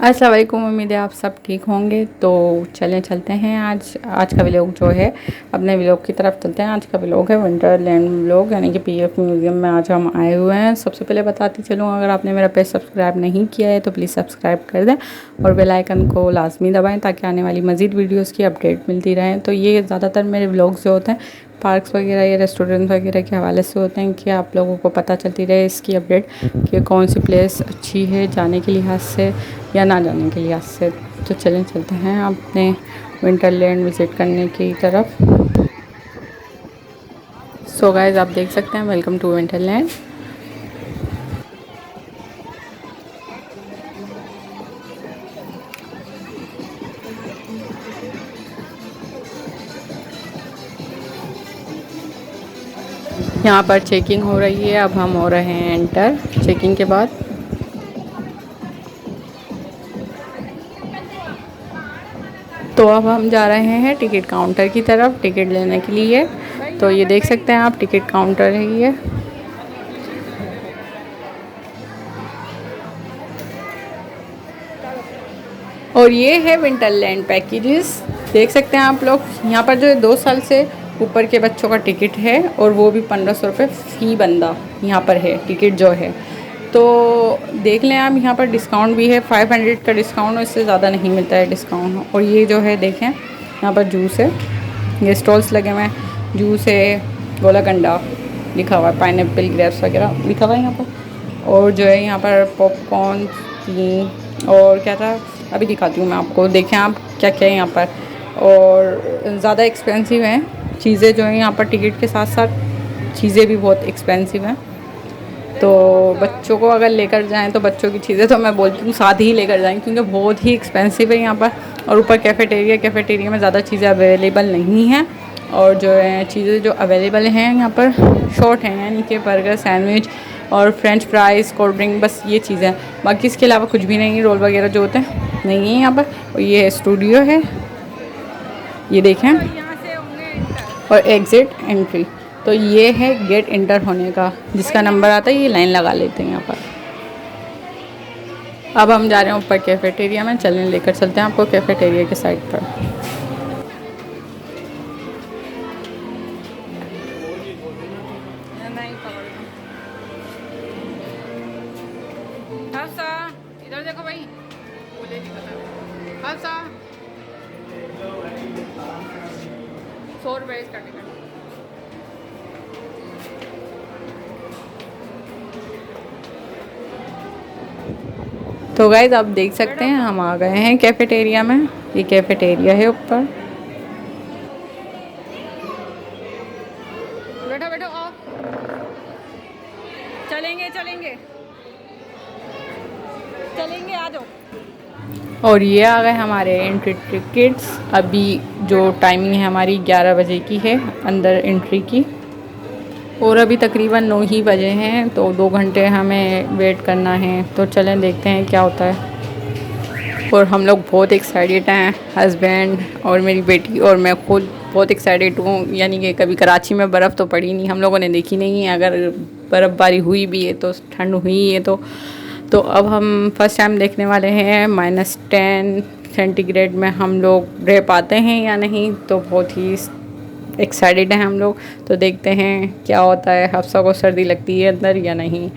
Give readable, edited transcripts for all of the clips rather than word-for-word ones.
अस्सलाम वालेकुम। उम्मीद है आप सब ठीक होंगे। तो चलते हैं आज का व्लॉग जो है अपने व्लॉग की तरफ चलते हैं। आज का व्लॉग है वंडरलैंड व्लॉग, यानी कि पीएफ म्यूज़ियम में आज हम आए हुए हैं। सबसे पहले बताती चलूँ, अगर आपने मेरा पेज सब्सक्राइब नहीं किया है तो प्लीज़ सब्सक्राइब कर दें और बेल आइकन को लाजमी दबाएँ ताकि आने वाली मज़ीद वीडियोज़ की अपडेट मिलती रहें। तो ये ज़्यादातर मेरे व्लॉग्स जो होते हैं पार्क्स वगैरह या रेस्टोरेंट वगैरह के हवाले से होते हैं कि आप लोगों को पता चलती रहे इसकी अपडेट कि कौन सी प्लेस अच्छी है जाने के लिहाज से या ना जाने के लिहाज से। तो चलते हैं अपने विंटरलैंड विज़िट करने की तरफ। सो गाइस, आप देख सकते हैं, वेलकम टू विंटरलैंड। यहाँ पर चेकिंग हो रही है, अब हम हो रहे हैं एंटर चेकिंग के बाद। तो अब हम जा रहे हैं टिकट काउंटर की तरफ टिकट लेने के लिए। तो ये देख सकते हैं आप, टिकट काउंटर है ये। और ये है विंटरलैंड पैकेजेस। देख सकते हैं आप लोग, यहाँ पर जो 2 साल से ऊपर के बच्चों का टिकट है और वो भी 1500 रुपये फ़ी बंदा यहाँ पर है टिकट जो है। तो देख लें आप, यहाँ पर डिस्काउंट भी है, 500 का डिस्काउंट, और इससे ज़्यादा नहीं मिलता है डिस्काउंट। और ये जो है देखें, यहाँ पर जूस है, ये स्टॉल्स लगे हुए हैं, जूस है, गोलाकंडा लिखा हुआ है, पाइनएप्पल ग्रेप्स वगैरह लिखा हुआ है यहाँ पर। और जो है यहाँ पर पॉपकॉर्न और क्या था, अभी दिखाती हूँ मैं आपको। देखें आप क्या क्या है यहाँ पर। और ज़्यादा एक्सपेंसिव हैं चीज़ें जो है यहाँ पर, टिकट के साथ साथ चीज़ें भी बहुत एक्सपेंसिव हैं। तो बच्चों को अगर लेकर जाएं तो बच्चों की चीज़ें तो मैं बोलती हूँ साथ ही लेकर जाएं, क्योंकि बहुत ही एक्सपेंसिव है यहाँ पर। और ऊपर कैफ़ेटेरिया में ज़्यादा चीज़ें अवेलेबल नहीं हैं। और जो है चीज़ें जो अवेलेबल हैं यहाँ पर शॉर्ट हैं, यानी कि बर्गर, सैंडविच और फ्रेंच फ्राइज़, कोल्ड ड्रिंक, बस ये चीज़ें हैं। बाकी इसके अलावा कुछ भी नहीं है, रोल वगैरह जो होते हैं नहीं है यहाँ पर। और ये स्टूडियो है, ये देखें, और एग्ज़िट एंट्री। तो ये है गेट इंटर होने का, जिसका नंबर आता है ये लाइन लगा लेते हैं यहाँ पर। अब हम जा रहे हैं ऊपर कैफ़ेटेरिया में, चलें लेकर चलते हैं आपको कैफ़ेटेरिया के साइड पर। इधर देखो भाई, 100 रुपये इसका टिकट। तो गाइस आप देख सकते हैं हम आ गए हैं कैफ़ेटेरिया में। ये कैफ़ेटेरिया है ऊपर। बैठो बैठो, आओ, चलेंगे चलेंगे चलेंगे, आ जाओ। और ये आ गए हमारे एंट्री टिकट्स। अभी जो टाइमिंग है हमारी 11 बजे की है अंदर एंट्री की, और अभी तकरीबन 9 ही बजे हैं, तो 2 घंटे हमें वेट करना है। तो चलें देखते हैं क्या होता है। और हम लोग बहुत एक्साइटेड हैं, हस्बैंड और मेरी बेटी और मैं खुद बहुत एक्साइटेड हूँ। यानी कि कभी कराची में बर्फ़ तो पड़ी नहीं, हम लोगों ने देखी नहीं है। अगर बर्फ़बारी हुई भी है तो ठंड हुई है तो अब हम फर्स्ट टाइम देखने वाले हैं -10 सेंटीग्रेड में हम लोग रह पाते हैं या नहीं। तो बहुत ही एक्साइटेड हैं हम लोग। तो देखते हैं क्या होता है, हफ्सा को सर्दी लगती है अंदर या नहीं।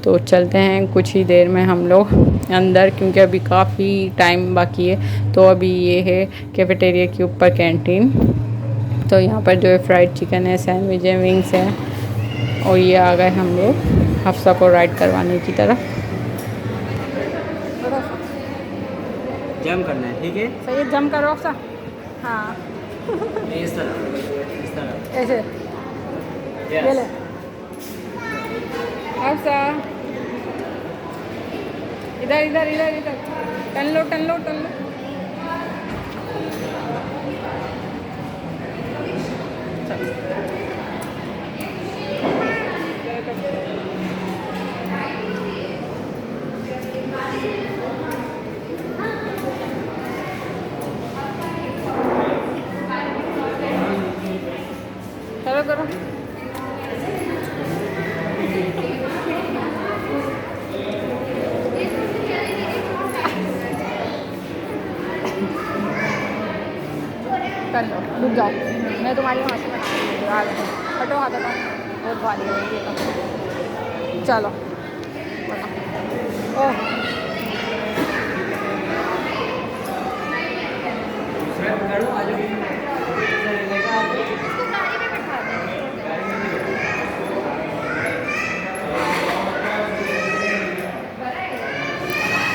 तो चलते हैं कुछ ही देर में हम लोग अंदर, क्योंकि अभी काफ़ी टाइम बाकी है। तो अभी ये है कैफ़ेटेरिया के ऊपर कैंटीन। तो यहाँ पर जो है फ्राइड चिकन है, सैंडविच है, विंग्स है। और ये आ गए हम लोग हफ्सा को राइड करवाने की तरफ। जम करना है, ठीक है? सही, जम करो हफ्सा। हाँ, इस तरह ऐसे ये ले हफ्सा, इधर इधर इधर इधर, टन लो टन लो टन लो। चलो करो। रुक जाओ, मैं तुम्हारी वहाँ से बना दूँगी। हटो हाथ हटो, बहुत भारी है ये तो। चलो ओह करो आ जाओ।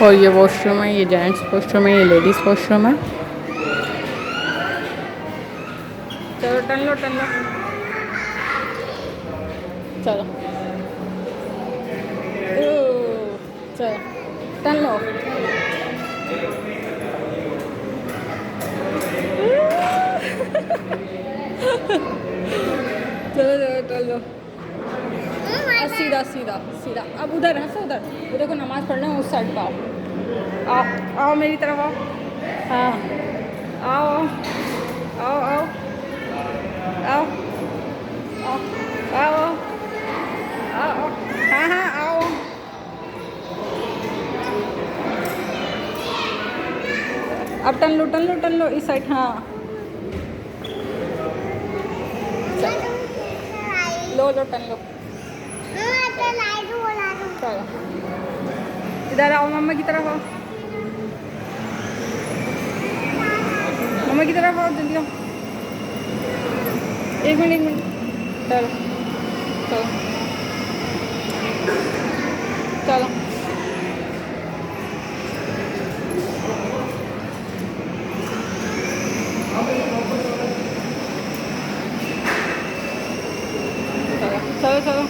और ये वॉशरूम है, ये जेंट्स वॉशरूम है, ये लेडीज़ वॉशरूम है। चलो टन लो चलो चलो टन लो। चलो टन लो। सीधा सीधा सीधा। अब उधर है, उधर को नमाज़ पढ़ना है, उस साइड पे आओ। आओ मेरी तरफ आओ। हाँ आओ आओ आओ आओ आओ आओ आओ। हाँ हाँ आओ। अब टन लो इस साइड। हाँ लो टन लो। चलो इधर आओ, मम्मा की तरफ आओ, मम्मा की तरफ आओ, जल्दी आओ। एक मिनट चलो चलो चलो। चलो चलो।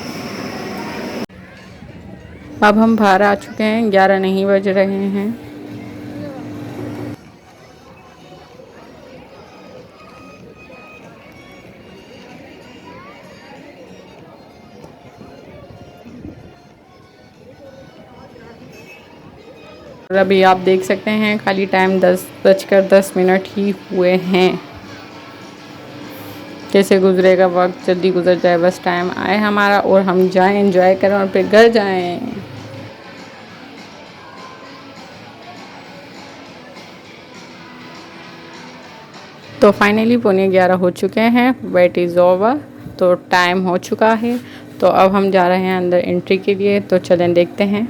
अब हम बाहर आ चुके हैं, 11 नहीं बज रहे हैं। और अभी आप देख सकते हैं खाली टाइम 10:10 ही हुए हैं। कैसे गुजरेगा वक्त, जल्दी गुजर जाए, बस टाइम आए हमारा और हम जाएं, एंजॉय करें और फिर घर जाएं। तो फाइनली 11:15 हो चुके हैं, वेट इज़ ओवर, तो टाइम हो चुका है। तो अब हम जा रहे हैं अंदर एंट्री के लिए। तो चलें देखते हैं,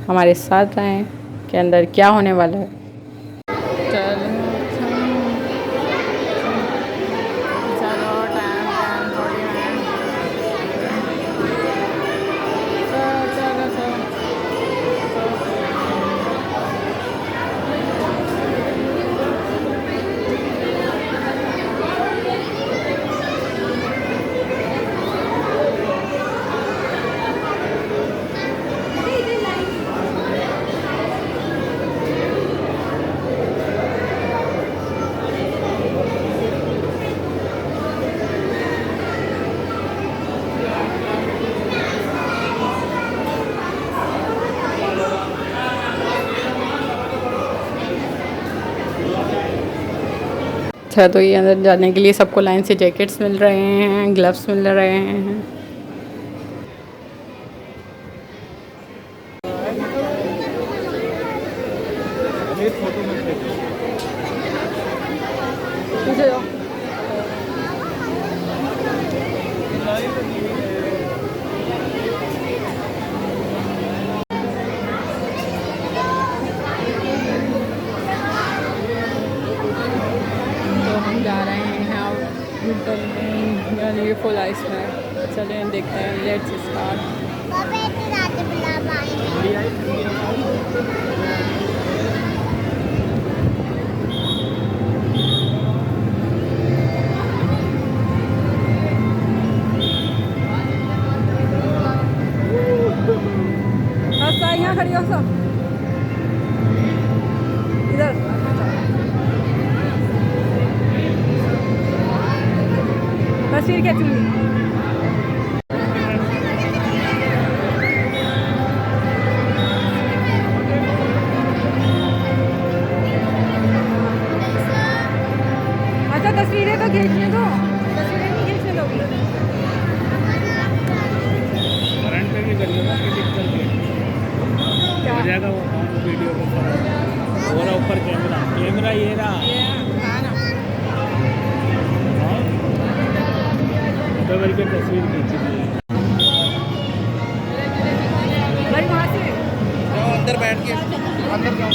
हमारे साथ रहें कि अंदर क्या होने वाला है। अच्छा, तो ये अंदर जाने के लिए सबको लाइन से जैकेट्स मिल रहे हैं, ग्लव्स मिल रहे हैं। जा रहे हैं और ये फुल आइस में। चलें देखते हैं, लेट्स स्टार्ट। यहाँ खड़ी हो सब इधर। तस्वीर खींचूंगी। अच्छा तस्वीरें तो खींचने दो, तस्वीरें नहीं खींचने दोगी। करंट पे भी कर लो ना, क्या हो जाएगा वो वीडियो को। ऊपर कैमरा ये रहा। फोटो करके तस्वीर खींची थी। भाई वहाँ से अंदर बैठ के अंदर जाओ।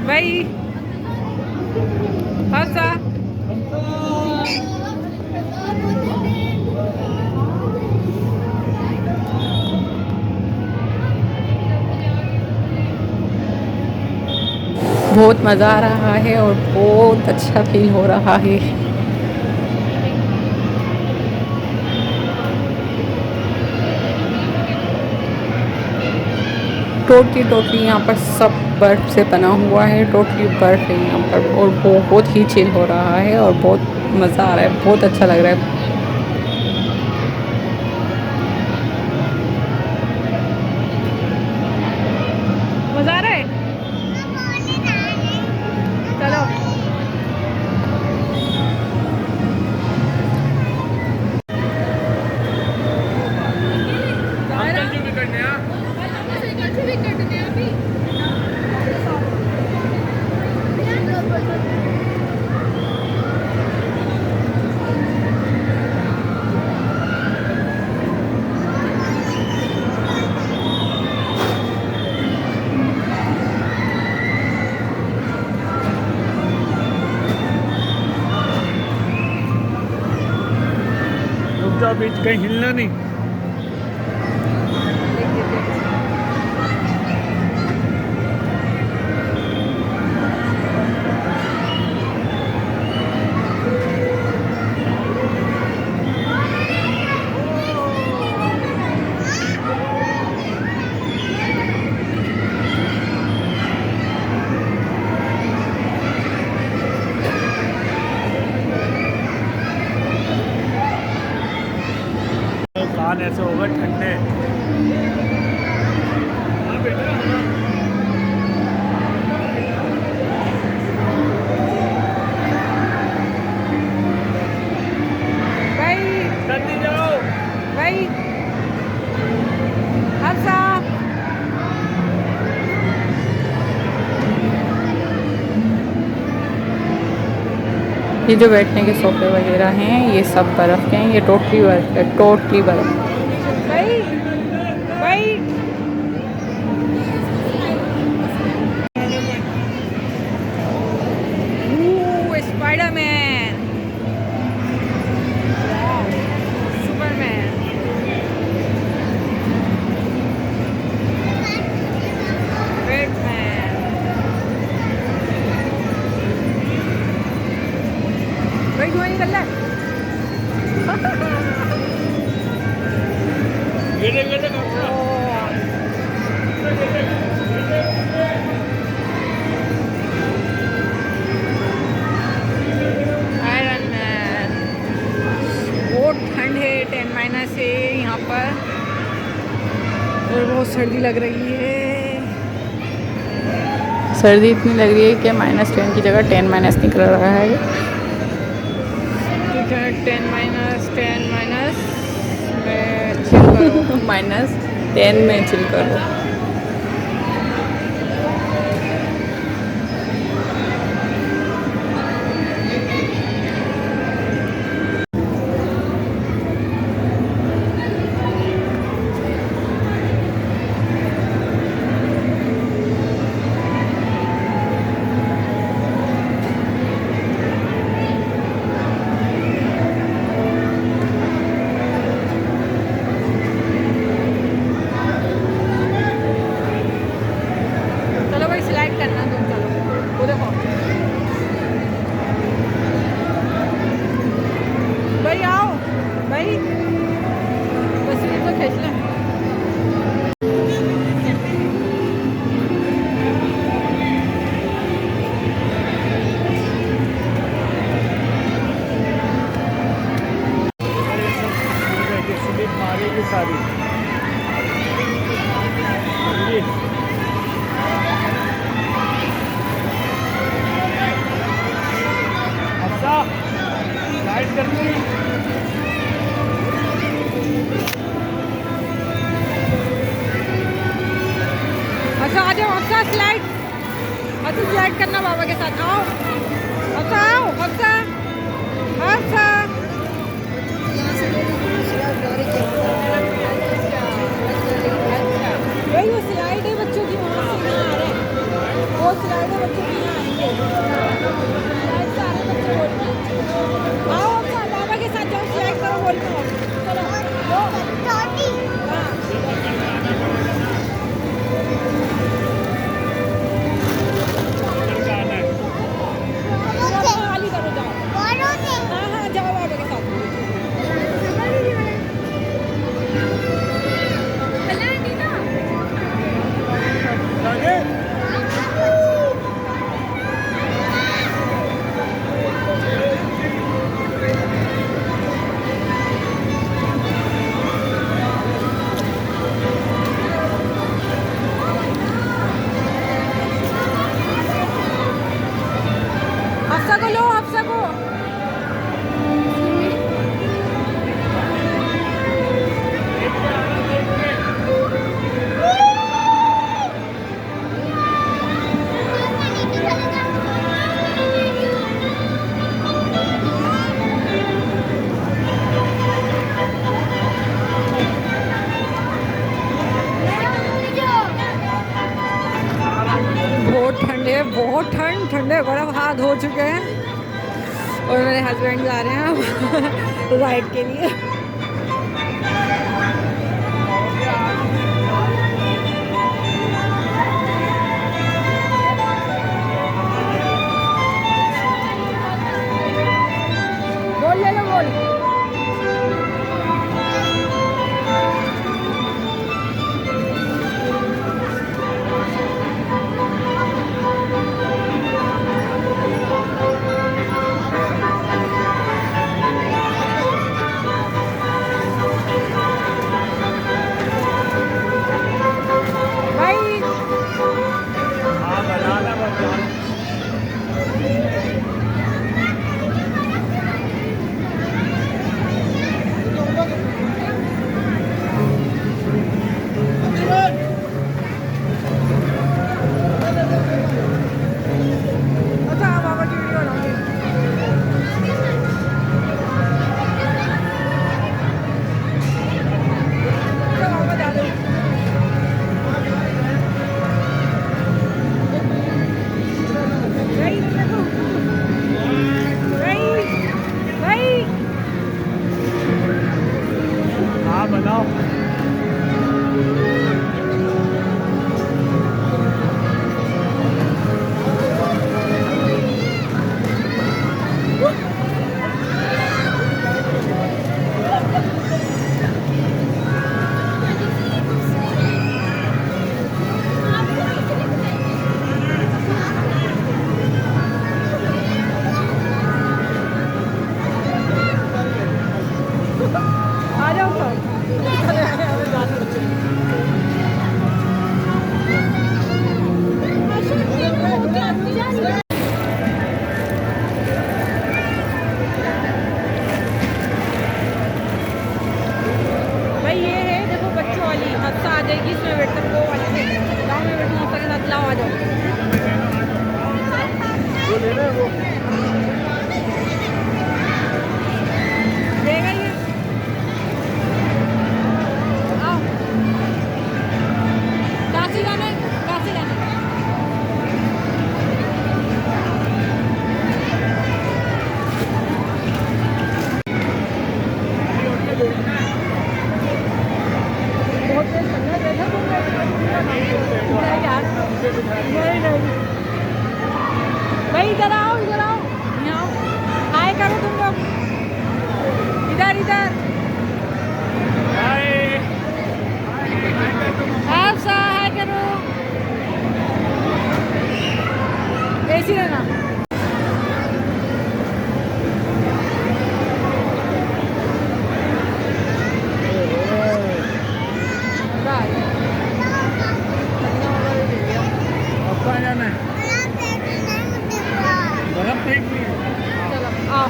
भाई हफ्सा बहुत मज़ा आ रहा है और बहुत अच्छा फील हो रहा है। टोटली यहाँ पर सब बर्फ़ से बना हुआ है, टोटली बर्फ़ है यहाँ पर और बहुत ही चिल हो रहा है और बहुत मज़ा आ रहा है, बहुत अच्छा लग रहा है। मज़ा आ रहा है। चलो रुक जाओ, बीच कहीं हिलना नहीं। कान ऐसे होगा ठंडे। हाँ बेटा, हाँ। भाई जल्दी जाओ। भाई हफ्सा ये जो बैठने के सोफे वगैरह हैं ये सब बर्फ़ के हैं, ये टोटली बर्फ़ है, टोटली बर्फ़। भाई भाई स्पाइडरमैन, सुपरमैन, बैटमैन। भाई धुआं निकल रहा है। गिरे गिरे कपड़ा। Iron man. बहुत ठंड है, 10 है यहाँ पर और बहुत सर्दी लग रही है। सर्दी इतनी लग रही है कि -10 की जगह 10 निकल रहा है। 10 माइनस में चिल करो। -10 में चिल करो। चलो भाई स्लाइड करना तुम, चलो वो देखो भाई, आओ भाई, तस्वीर तो खींच लें। स्लिप मारेगी सारी। अच्छा लाइट करती। अच्छा आ जाओ, अच्छा स्लाइड अच्छा स्लाइड करना बाबा के साथ। आओ हफ्सा, आओ हफ्सा, हफ्सा। यही वो स्लाइड है बच्चों की, वहाँ से यहाँ आ रहे हैं। वो स्लाइड है बच्चों की, यहाँ आएंगे। स्लाइड से आ रहे बच्चे बोल में। आओ हफ्सा, बाबा के साथ जाओ, स्लाइड करो बोल में। चलो वाली करो, जाओ। हाँ हाँ जाओ बाबा के साथ। हफ्सा को लो, हफ्सा को। बहुत ठंडे है, बहुत ठंडे बर्फ हाथ धो चुके हैं और मेरे हस्बैंड जा रहे हैं राइड के लिए। बोल ले लो, बोल। हाँ बनाना बस। अच्छा बाबा की वीडियो बनाऊंगी। अच्छा बाबा जा रहे हो। भाई देखो, भाई हाँ बनाओ। आ जाओ सब। भाई ये है देखो बच्चों वाली, हफ्सा आ जाएगी इसमें बैठ कर, वो वाली से गाँव में बैठो हफ्सा के साथ। लाओ आ जाओ। वो लेना है वो। देगा ये। आओ काशी जाने, काशी जाने। बहुत तेज ठंडा है, देखो तुम नहीं यार, नहीं भाई इधर आओ, इधर आओ, यहाँ आओ। हाय करो तुम लोग, इधर इधर। आप सा हाय करो, ऐसी रहना। जाना है बर्फ फेंक ली। चलो आओ।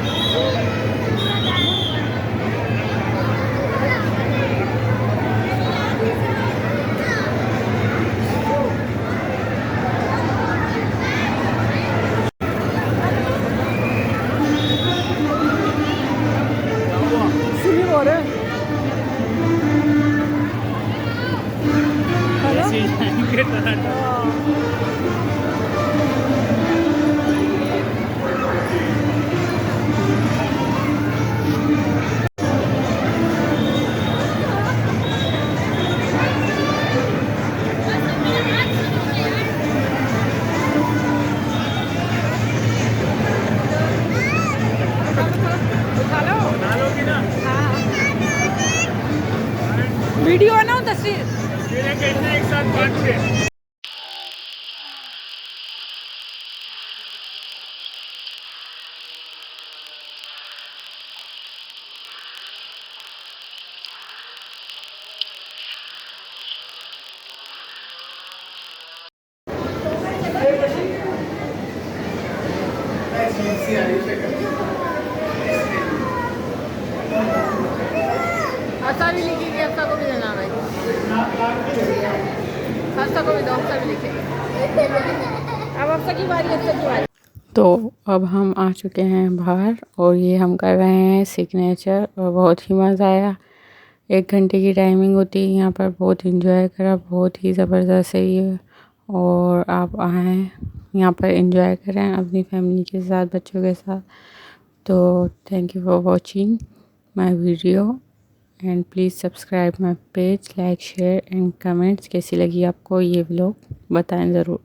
अच्छा भी लिखेगी, अच्छा को भी देना भाई, अच्छा को भी दो, अच्छा भी लिखेगी। अब अच्छा की बारी, अच्छा की बारी। तो अब हम आ चुके हैं बाहर और ये हम कर रहे हैं सिग्नेचर और बहुत ही मज़ा आया। 1 घंटे की टाइमिंग होती है यहाँ पर, बहुत इंजॉय करा, बहुत ही ज़बरदस्त है ये। और आप आएँ यहाँ पर इंजॉय करें अपनी फैमिली के साथ, बच्चों के साथ। तो thank you for watching my video and please subscribe my page, like, share and comments. कैसी लगी आपको ये व्लॉग बताएं ज़रूर।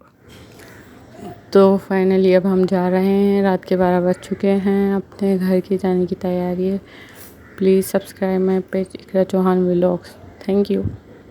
तो फाइनली अब हम जा रहे हैं, रात के 12 बज चुके हैं, अपने घर की जाने की तैयारी है। Please subscribe my page Iqra Chauhan vlogs. Thank you.